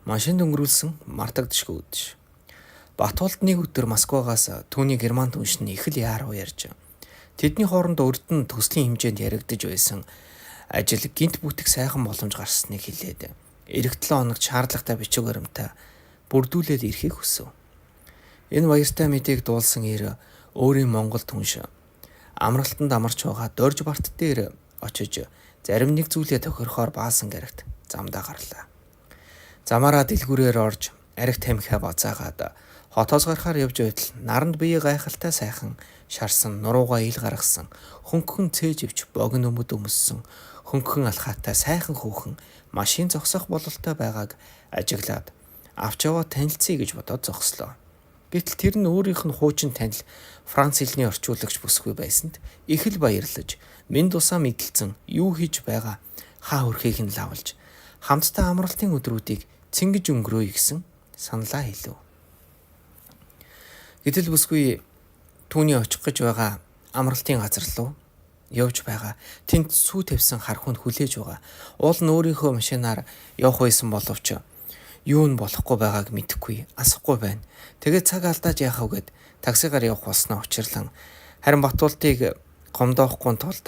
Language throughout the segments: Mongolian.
Машинд өнгөрүүлсэн мартагдшгүй үдшиш. Батуулд нэг өдөр Москвагаас түүний герман түнш нь их л яаруу ярьж. Тэдний хооронд урд нь төслийн хэмжээнд яригдж байсан ажил гинт бүтэх сайхан боломж гарсныг хэлээд эх 7 хоногт шаардлагатай бичиг баримтаа бүрдүүлээд ирэхийг хүсв. Энэ баяртай мэдээг дуулсан ир өөрийн Монгол түнш амралтанд амарч байгаа дорж барт дээр очиж зарим нэг зүйлээ тохирохоор баасан гарагт замдаа гарлаа. Замаараа дэлгүүрээр орж арх тамхиа бацаагаад хотоос гарахаар явж байтал наранд бие гайхалтай сайхан шарсан нуруугаа ил гаргасан хөнгөн цээж ивч богино өмд өмссөн хөнгөн алхаатай сайхан хүүхэн машин зогсох бололтой байгааг ажиглаад авч яваа танилцъя гэж бодоод зогслоо. Гэтэл тэр нь өөрийнх нь хуучин танил Франц хэлний орчуулагч бүсгүй байсанд их л баярлаж минь тусаа мэдлцэн юу хийж байгаа хаа хөрхийг нь лавлж хамтдаа амралтын өдрүүдийг цэнгэж өнгөрөөе гэсэн саналаа хэлв. Гэтэл бүсгүй түүний очих гэж байгаа амралтын газар руу явж байгаа тэнд сүү тавьсан хар хүнд хүлээж байгаа. Уул нь өөрийнхөө машинаар явах байсан боловч юу нь болохгүй байгааг мэдэхгүй асахгүй байна. Тэгээд цаг алдааж яахав гэд таксигаар явах болсноо учирлан харин Батуултыг гомдоохгүй тулд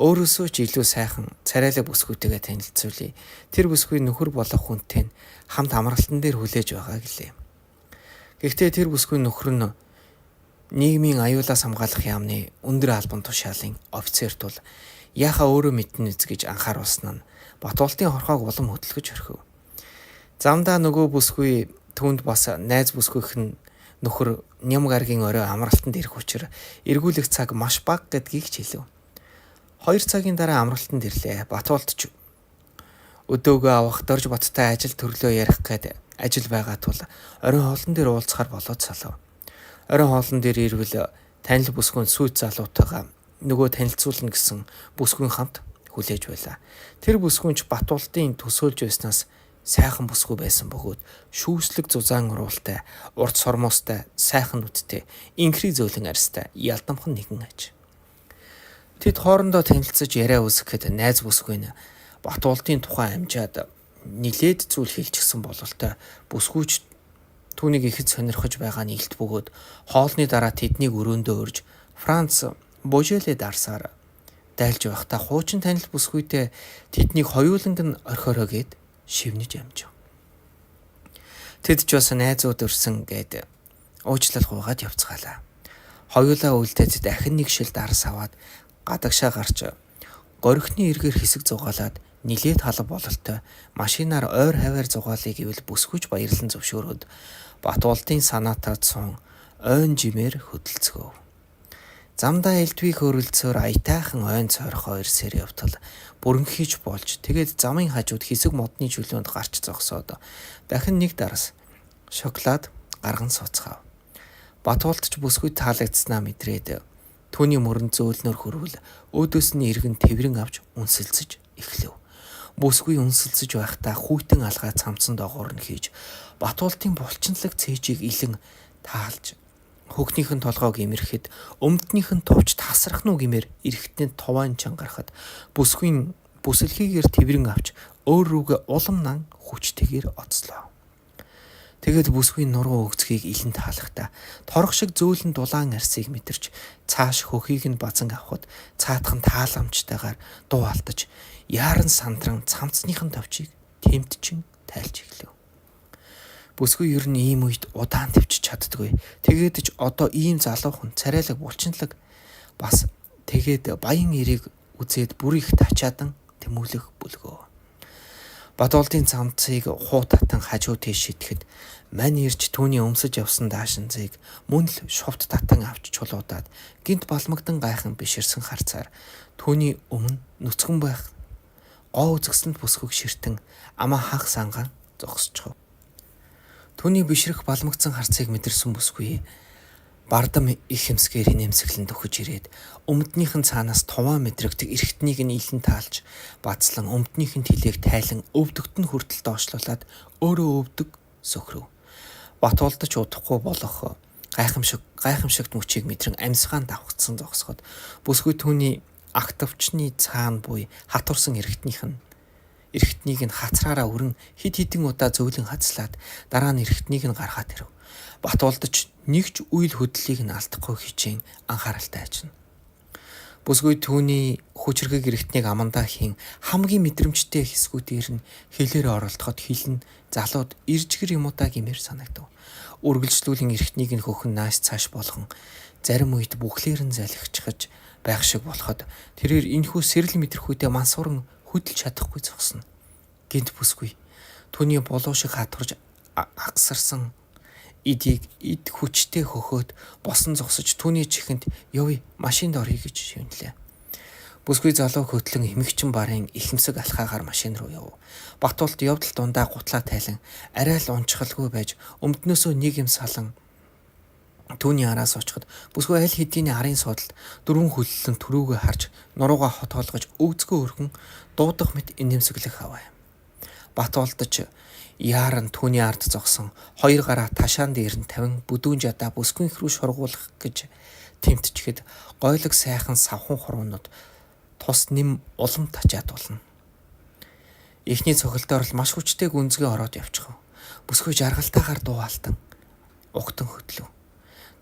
өөрөөсөө ч илүү сайхан царайлаг бүсгүйтэйгээ танилцуулъя. Тэр бүсгүй нөхөр болох хүнтэй хамт амралтан дээр хүлээж байгаа гэлээ. Гэхдээ тэр бүсгүй нөхөр нь нийгмийн аюулаас хамгаалах яамны өндөр албан тушаалын офицер тул яхаа өөрөө мэднэ гэж анхааруулсан нь Батуултын хорхоог улам хөдөлгөж орхив. Замдаа нөгөө бүсгүй түүнд бас найз бүсгүйх нь нөхөр ням гаргийн орой амралтанд ирэх учраа эргүүлэх цаг маш бага гэдгийг ч хэлв. 2 цагийн дараа амралтанд ирлээ. Батуулт ч өдөөгөө авах дорж боттой ажил төрлөө ярих гээд ажил байгаа тул оройн хоолн дээр уулзахаар болоод салав. Оройн хоолн дээр ирвэл танил бүсгүйн сүйт залуутайгаа нөгөө танилцуулна гэсэн бүсгүйн хамт хүлээж байлаа. Тэр бүсгүйн ч Батуултын төсөөлж байснаас сайхан бүсгүй байсан бөгөөд шүүслэг зузаан уруултай, урт сормоостай, сайхан нүдтэй, инхри зөөлөн арьстай, ялдамхан нэгэн аж. Тэд хоорондоо танилцаж яриа үүсгэхэд найз бүсгүй нь Батуултын тухай амжаад нилээд зүйл хэлчихсэн бололтой бүсгүйч түүнийг ихэд сонирхож байгаа нь илт бөгөөд хоолны дараа тэднийг өрөөндөө өрж Франц Божеле дарсаар дайлж байхдаа хуучин танил бүсгүйтэй тэднийг хоёуланг нь орхиороо гээд шивнэж амжив. Тэд ч бас найзууд өрсөн гээд уучлал гуйгаад явцгаалаа. Хоёулаа үлдээд дахин нэг шил дарс аваад гадагшаа гарч горхины эргээр хэсэг зугаалаад нилээд халав бололтой машинаар ойр хаваар зугаалыг ивэл бүсгүйч баярлан зөвшөөрөөд Батуултын санаатаа цун ойн жимээр хөдөлцгөв. Замдаа элдвий хөрөлцөөр аятайхан ойн цойрох 2 сэр явтал бүрэнхийж болж тэгээд замын хажууд хэсэг модны чөлөөнд гарч зогсоод дахин нэг дарс шоколад гарган суцгаав. Батуулт ч бүсгүй таалагдсанаа мэдрээд түүний мөрөн зөөлнөр хөрвөл өөдөөс нь иргэн тэврэн авч үнсэлцэж эхлэв. Бүсгүй үнсэлцэж байхдаа хүйтэн алгаа цамцсан доогоор нь хийж Батуултын булчинлаг цээжийг илэн таалж хөгнийхэн толгойг имэрхэд өмднийх нь товч тасрах нүг имэр эрэхтний товаан чангарахад бүсгүй бүсэлхийгээр тэврэн авч өөр рүүгээ улам нан хүчтэйгээр оцлоо. Тэгээд бүсгүй нуруу өгцгийг илэн таалахдаа торох шиг зөөлөн дулаан арсыг мэдэрч цааш хөхийг нь базан авахд цаатхан тааламжтайгаар дуу алдаж яаран сандран цамцныхын товчийг тэмтчин тайлж эхлэв. Бүсгүй ер нь ийм үед удаан төвчж чаддгүй. Тэгээд ч одоо ийм залуухан царайлаг булчинлаг бас тэгээд баян эрийг үзээд бүр их тачаадан тэмүүлэх бүлгөө. Батуултын цамцыг хуу татан хажуу тийш шитгэхэд мань ирж түүний өмсөж явсан даашинзыг мөн л шувт татан авч чулуудаад гинт балмагдан гайхан биширсэн харцаар түүний өмнө нүцгэн байх гоо үзэгсэнд бүсгүйг ширтэн амаа хаг сангаан зогсчихв. Түүний бишрэх балмагцсан харцыг мэдэрсэн бүсгүй бардам их хэмсгээр нэмсэглэн төхөж ирээд өмднийхэн цаанаас туваа мэдрэгдэг эрхтнийг нь илэн таалж бацлан өмднийхэн тэлийг тайлан өвдөгтөн хүртэл доошлуулад өөрөө өвдөг сөхрөв. Батуулдаж удахгүй болох гайхамшигт мөчийг мэдрэн амьсгаан давхцсан зогсоход бүсгүй түүний агтвчны цаана буй хатурсан эрхтнийх нь эргэтнийг нь хацраараа өрн хид хідэн удаа зөөлөн хацлаад дараа нь эргэтнийг нь гаргаад ирэв. Бат болдож нэг ч үйл хөдлөлийг нь алдахгүй хичээн анхааралтай ажина. Бүсгүй түүний хүчрхэг эргэтнийг амандаа хийн хамгийн мэдрэмжтэй хэсгүүдээр нь хэлээр оролдоход хилэн залууд иржгэр юмудаа гэмээр санагдав. Үргэлжлүүлэн эргэтнийг нь хөхн нааш цааш болгон зарим үед бүхлээр нь залхичгаж байх шиг болоход тэрээр энэхүү сэрэл мэдрэхүйдээ мансууран хөдөлж чадахгүй зогсно. Гинт бүсгүй түүний болоо шиг хатварж агсарсан эдийг эд хүчтэй хөхөөд босон зогсож түүний чихэнд "Явъя, машинд оръё" гэж шивнэлээ. Бүсгүй залуу хөтлөн эмэгчин барын ихэмсэг алхаагаар машин руу яв. Батуулт явдал дундаа гутлаа тайлан арай л унчхалгүй байж өмднөөсөө нэг юм салан түүний араас очиход бүсгүй аль хэдийн арын суудалд дөрвөн хөллөн төрүүгөө харж нуруугаа хотоолгож өвцгөө өргөн дуудах мэт инээмсэглэх аваа. Батуултч яаран түүний ард зогсон хоёр гараа ташаан дээр нь тавин бүдүүн жадаа бүсгүйнх рүү шургуулах гэж тэмтчихэд гойлог сайхан савхан хуруунууд тус нэм улам тачаад болно. Эхний цохилтоор л маш хүчтэй гүнзгий ороод явчихв. Бүсгүй жаргалтайгаар дуугаалтан угтан хөдлөв.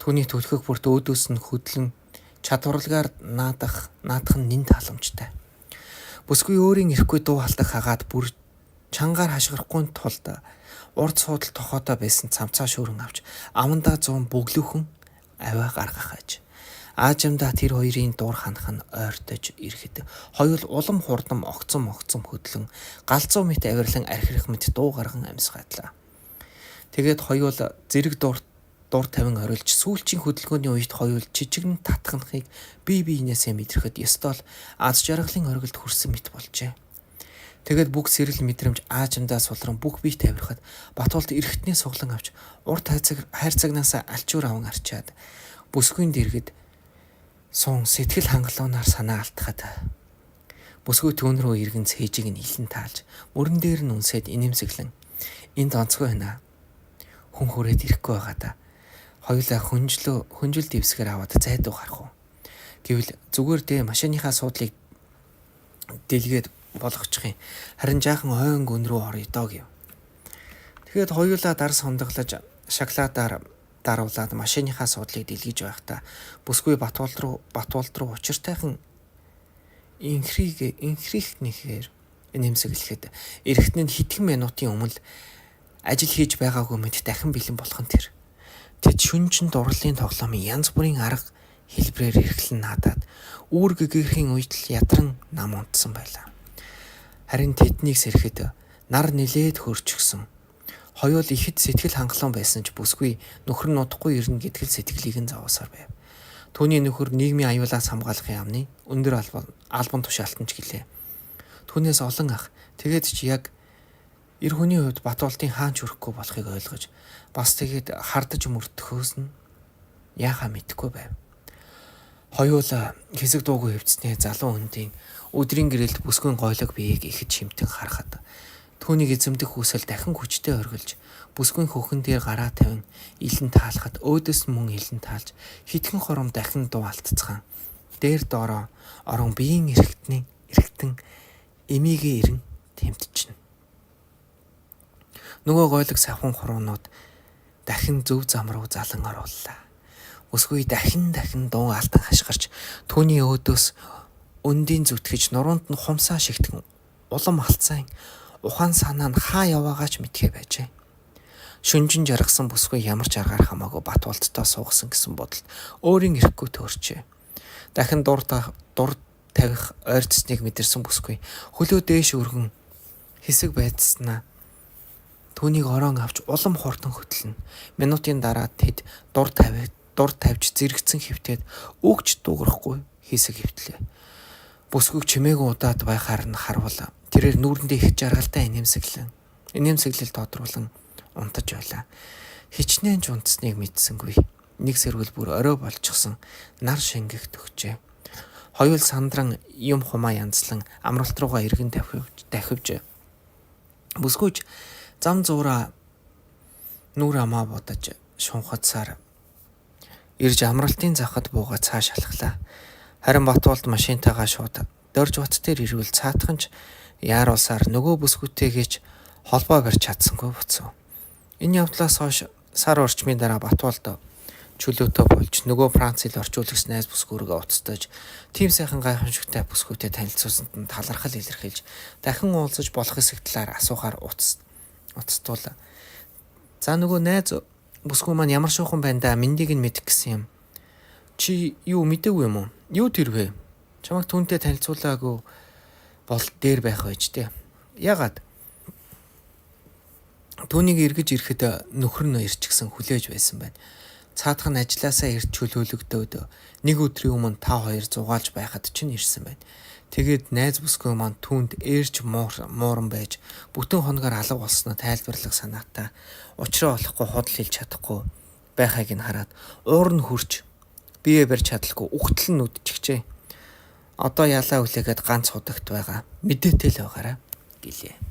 Түүний төлхөх бүрт өөдөөс нь хөдлөн чадварлагаар наадах нь нэн тааламжтай. Бүсгүй өөрийн ирэхгүй дуугаалтах хагаад бүр чангаар хашгирахгүй тулд урд суудал тохоотоо байсан цамцаа шүүрэн авч амандаа 100 бөглөөхөн аваа гаргах аж. Аажимдаа тэр хоёрын дур ханах нь ойртож ирэхэд хоёул улам хурдам огцом хөдлөн галзуу мэт авирлан архирах мэт дуу гарган амьсгадлаа. Тэгээд хоёул зэрэг дур тавин орилж сүүлчийн хөдөлгөөний үед хоёул жижигэн татханахыг бие биенээсээ мэдрэхэд ёстол аз жаргалын оргилд хүрсэн мэт болжээ. Тэгээд бүх сэрэл мэдрэмж аажимдаа сулран бүх бие тавирахад Батуулт эргэтнээ суглан авч урт хайрцагнаас алчуур аван арчаад бүсгүйн дэргэд сун сэтгэл хангалуунаар санаа алдахад бүсгүй түүн рүү иргэн цээжийг нь илэн таалж мөрөн дээр нь үнсээд инээмсэглэн "Энд онцгой байна. Хүн хүрээд ирэхгүй байгаа да. Хоёулаа хүнжил дэвсгэр аваад зайдуу гарах уу. Гэвэл зүгээр дээ машиныхаа суудлыг дэлгээд болгочих юм. Харин жаахан ойн гүн рүү орё доо" гэв. Тэгээд хоёулаа дар сундаглаж шоколадаар даруулаад машиныхаа суудлыг дэлгэж байхдаа бүсгүй Батуулт руу учиртайхан инхрихнэхээр нэмсэглэхэд эргэтний хэдхэн минутын өмнө ажил хийж байгаагүй мэт дахин бэлэн болох нь тэр. Тэд шүнжин дурлалын тоглоомын янз бүрийн арга хэлбэрээр эргэлэн наадаад үүр гэгэрхийн үед л ядран нам унтсан байлаа. Харин тэднийг сэрэхэд нар нилээд хөрчихсөн. Хоёул ихэд сэтгэл хангалуун байсан ч бүсгүй нөхөр нь удахгүй ирнэ гэдгэл сэтгэлийг нь зовоосоор байв. Түүний нөхөр нийгмийн аюулаас хамгаалахын яамны өндөр албан тушаалтанч гэлээ. Түүнээс олон ах тэгээд ч яг эр хүний хувьд Батуултын хаанч хүрэхгүй болохыг ойлгож бас тэгээд хардаж мөрдөхөөс нь яахаа мэдэхгүй байв. Хоёул хэсэг дуугүй хөвцснээ залуу хүндийн өдрийн гэрэлд бүсгүйн гойлог биеийг ихэд шимтэн харахад түүнийг эзэмдэх хүсэл дахин хүчтэй оргилж бүсгүйн хөхөн дээр гараа тавин илэн таалахад өөдөөс нь мөн илэн таалж хитгэн хором дахин дуу алдцгаан дээр доороо орон биеийн эргэтэн эмигээ ирэн тэмтчихнэ. Нөгөө гойлог савхан хуруунууд дахин зөв зам руу залан орууллаа. Бүсгүй дахин дуу алтан хашгирч түүний өөдөөс өндийн зүтгэж нуруунд нь хумсаа шигтгэн улам алцайн ухаан санаа нь хаа яваагаач мэдхээ байжээ. Шүнжин жаргасан бүсгүй ямар ч аргаар хамаагүй Батуулттай суугсан гэсэн бодолд өөрийн ирэхгүй төөрчээ. Дахин дур тавих ойрцсныг мэдэрсэн бүсгүй хөлөө дээш өргөн хэсэг байцснаа түүнийг ороон авч улам хурдан хөтлөнө. Минутын дараа тэд дур тавьж зэрэгцэн хөвтөөд өгч дуурахгүй хэсэг хөвтлээ. Бүсгүйг чимээгүй удаад байхаар нь харвал тэрээр нүүрэндээ их жаргалтай инээмсэглэл тодруулан унтаж байлаа. Хичнээн ч унтсныг мэдсэнгүй. Нэг сэрвэл бүр орой болчихсон нар шингэх төгчээ. Хоёул сандран юм хумаа янзлан амралт руугаа иргэн дахивж бүсгүйч зам зуураа нүур амаа бодож шунхацаар ирж амралтын захад бууга цааш алхлаа. Харин Батуулт машинтайгаа шууд дорж бат дээр ирвэл цаатаханч Яаруулсаар нөгөө бүсгүйтэйгэж холбоо барьж чадсангүй буцав. Энэ явдлаас хойш сар орчмын дараа Батболд чөлөөтэй болж нөгөө Францыг орчуулагч найз бүсгүүргээ уцтаж тийм сайхан гайхамшигтай бүсгүйтэй танилцуулсанд нь талархал илэрхийлж дахин уулзаж болох эсэх талаар асуухаар уцтуул. За нөгөө найз бүсгүй маань ямар шуухан байна да, мэндийг нь мэдэх гэсэн юм. Чи юу мэдээгүй юм уу? Юу тэр вэ? Чамайг түүнтэй танилцуулаагүй бол дээр байх байж тээ. Ягаад? Түүнийг эргэж ирэхэд нөхөр нь ирчихсэн хүлээж байсан байна. Цаадах нь ажилласаа ирж чөлөөлөгдөөд нэг өдрийн өмнө та хоёр зугаалж байхад чинь ирсэн байна. Тэгээд найз бүсгүй маань түүнд ээрж мууран байж бүтэн хоногоор алга болсноо тайлбарлах санаатай. Учраа олохгүй худал хэлж чадахгүй байхайг нь хараад уур нь хурж бие барьж чадалгүй үхтэл нь үдчихжээ. Одоо ялаа үлээгээд ганц худагт байгаа. Мэдээтэй л байгаараа гэлээ.